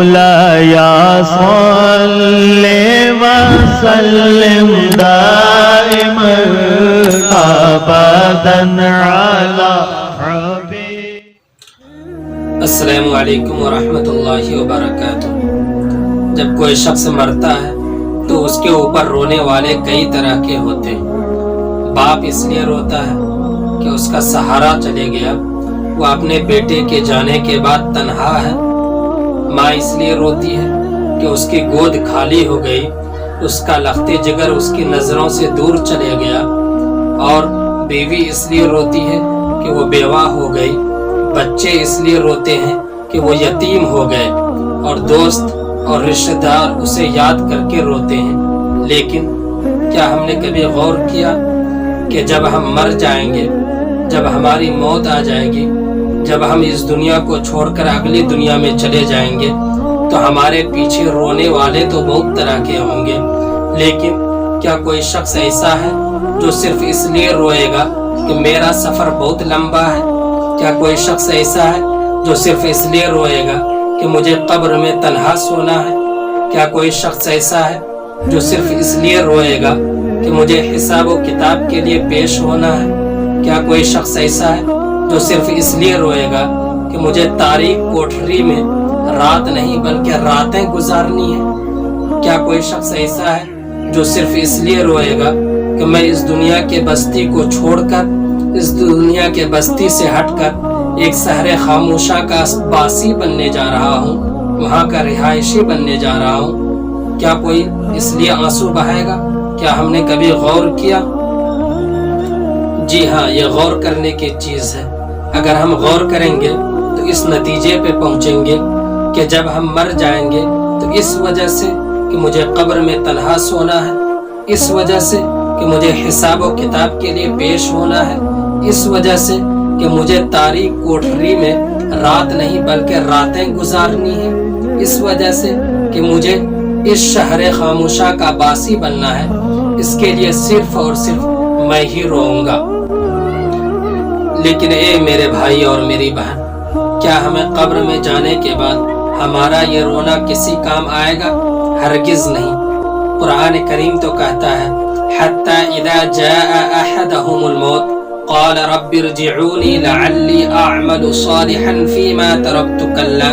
مولاي صل وسلم دائما ابدا على حبيبك. السلام علیکم ورحمۃ اللہ وبرکاتہ. جب کوئی شخص مرتا ہے تو اس کے اوپر رونے والے کئی طرح کے ہوتے ہیں. باپ اس لیے روتا ہے کہ اس کا سہارا چلے گیا، وہ اپنے بیٹے کے جانے کے بعد تنہا ہے. ماں اس لیے روتی ہے کہ اس کی گود خالی ہو گئی، اس کا لخت جگر اس کی نظروں سے دور چلے گیا. اور بیوی اس لیے روتی ہے کہ وہ بیوہ ہو گئی. بچے اس لیے روتے ہیں کہ وہ یتیم ہو گئے، اور دوست اور رشتہ دار اسے یاد کر کے روتے ہیں. لیکن کیا ہم نے کبھی غور کیا کہ جب ہم مر جائیں گے، جب ہماری موت آ جائے گی، جب ہم اس دنیا کو چھوڑ کر اگلی دنیا میں چلے جائیں گے، تو ہمارے پیچھے رونے والے تو بہت طرح کے ہوں گے. لیکن کیا کوئی شخص ایسا ہے جو صرف اس لیے روئے گا کہ میرا سفر بہت لمبا ہے؟ کیا کوئی شخص ایسا ہے جو صرف اس لیے روئے گا کہ مجھے قبر میں تنہا سونا ہے؟ کیا کوئی شخص ایسا ہے جو صرف اس لیے روئے گا کہ مجھے حساب و کتاب کے لیے پیش ہونا ہے؟ کیا کوئی شخص ایسا ہے جو صرف اس لیے روئے گا کہ مجھے تاریک کوٹھری میں رات نہیں بلکہ راتیں گزارنی ہے؟ کیا کوئی شخص ایسا ہے جو صرف اس لیے روئے گا کہ میں اس دنیا کے بستی کو چھوڑ کر، اس دنیا کے بستی سے ہٹ کر ایک شہر خاموشہ کا باسی بننے جا رہا ہوں، وہاں کا رہائشی بننے جا رہا ہوں؟ کیا کوئی اس لیے آنسو بہائے گا؟ کیا ہم نے کبھی غور کیا؟ جی ہاں، یہ غور کرنے کی چیز ہے. اگر ہم غور کریں گے تو اس نتیجے پہ پہنچیں گے کہ جب ہم مر جائیں گے تو اس وجہ سے کہ مجھے قبر میں تنہا سونا ہے، اس وجہ سے کہ مجھے حساب و کتاب کے لیے پیش ہونا ہے، اس وجہ سے کہ مجھے تاریک کوٹھری میں رات نہیں بلکہ راتیں گزارنی ہے، اس وجہ سے کہ مجھے اس شہر خاموشہ کا باسی بننا ہے، اس کے لیے صرف اور صرف میں ہی روؤں گا. لیکن اے میرے بھائی اور میری بہن، کیا ہمیں قبر میں جانے کے بعد ہمارا یہ رونا کسی کام آئے گا؟ ہرگز نہیں. قرآن کریم تو کہتا ہے حتی اذا جاء احدهم الموت قال رب ارجعوني لعلی اعمل صالحا فيما تركت كلا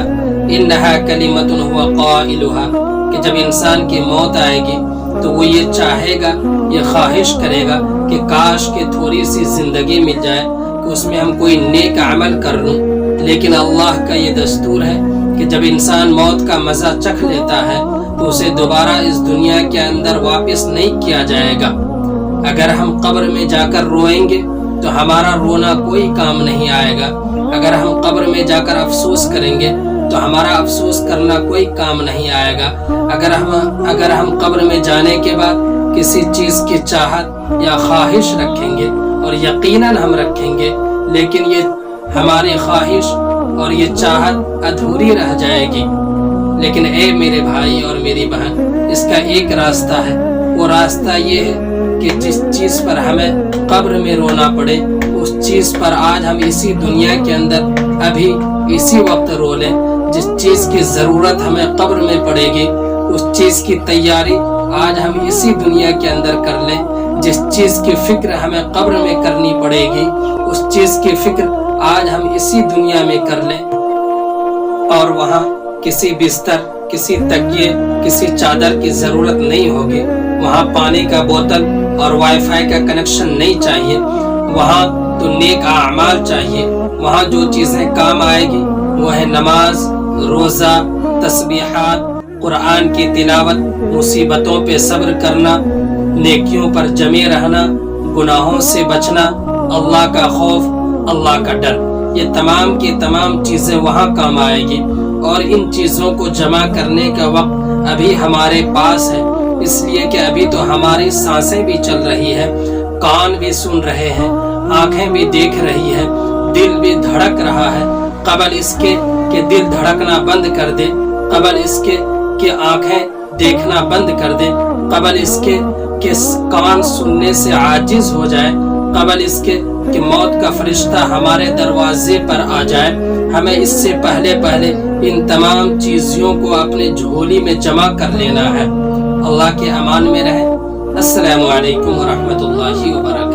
انها كلمة هو قائلها، کہ جب انسان کی موت آئے گی تو وہ یہ چاہے گا، یہ خواہش کرے گا کہ کاش کہ تھوڑی سی زندگی مل جائے کہ اس میں ہم کوئی نیک عمل کر لوں. لیکن اللہ کا یہ دستور ہے کہ جب انسان موت کا مزہ چکھ لیتا ہے تو اسے دوبارہ اس دنیا کے اندر واپس نہیں کیا جائے گا. اگر ہم قبر میں جا کر روئیں گے تو ہمارا رونا کوئی کام نہیں آئے گا. اگر ہم قبر میں جا کر افسوس کریں گے تو ہمارا افسوس کرنا کوئی کام نہیں آئے گا. اگر ہم قبر میں جانے کے بعد کسی چیز کی چاہت یا خواہش رکھیں گے، اور یقیناً ہم رکھیں گے، لیکن یہ ہماری خواہش اور یہ چاہت ادھوری رہ جائے گی. لیکن اے میرے بھائی اور میری بہن، اس کا ایک راستہ ہے. وہ راستہ یہ ہے کہ جس چیز پر ہمیں قبر میں رونا پڑے، اس چیز پر آج ہم اسی دنیا کے اندر ابھی اسی وقت رو لیں. جس چیز کی ضرورت ہمیں قبر میں پڑے گی، اس چیز کی تیاری آج ہم اسی دنیا کے اندر کر لیں. جس چیز کی فکر ہمیں قبر میں کرنی پڑے گی، اس چیز کی فکر آج ہم اسی دنیا میں کر لیں. اور وہاں کسی بستر، کسی تکیے، کسی چادر کی ضرورت نہیں ہوگی. وہاں پانی کا بوتل اور وائی فائی کا کنیکشن نہیں چاہیے. وہاں تو نیک اعمال چاہیے. وہاں جو چیزیں کام آئے گی وہ ہے نماز، روزہ، تسبیحات، قرآن کی تلاوت، مصیبتوں پہ صبر کرنا، نیکیوں پر جمے رہنا، گناہوں سے بچنا، اللہ کا خوف، اللہ کا ڈر. یہ تمام کی تمام چیزیں وہاں کام آئے گی. اور ان چیزوں کو جمع کرنے کا وقت ابھی ہمارے پاس ہے، اس لیے کہ ابھی تو ہماری سانسیں بھی چل رہی ہے، کان بھی سن رہے ہیں، آنکھیں بھی دیکھ رہی ہیں، دل بھی دھڑک رہا ہے. قبل اس کے کہ دل دھڑکنا بند کر دے، قبل اس کے کہ آنکھیں دیکھنا بند کر دے، قبل اس کے کہ کان سننے سے عاجز ہو جائے، قبل اس کے کہ موت کا فرشتہ ہمارے دروازے پر آ جائے، ہمیں اس سے پہلے ان تمام چیزوں کو اپنے جھولی میں جمع کر لینا ہے۔ اللہ کے امان میں رہیں۔ السلام علیکم ورحمۃ اللہ وبرکاتہ۔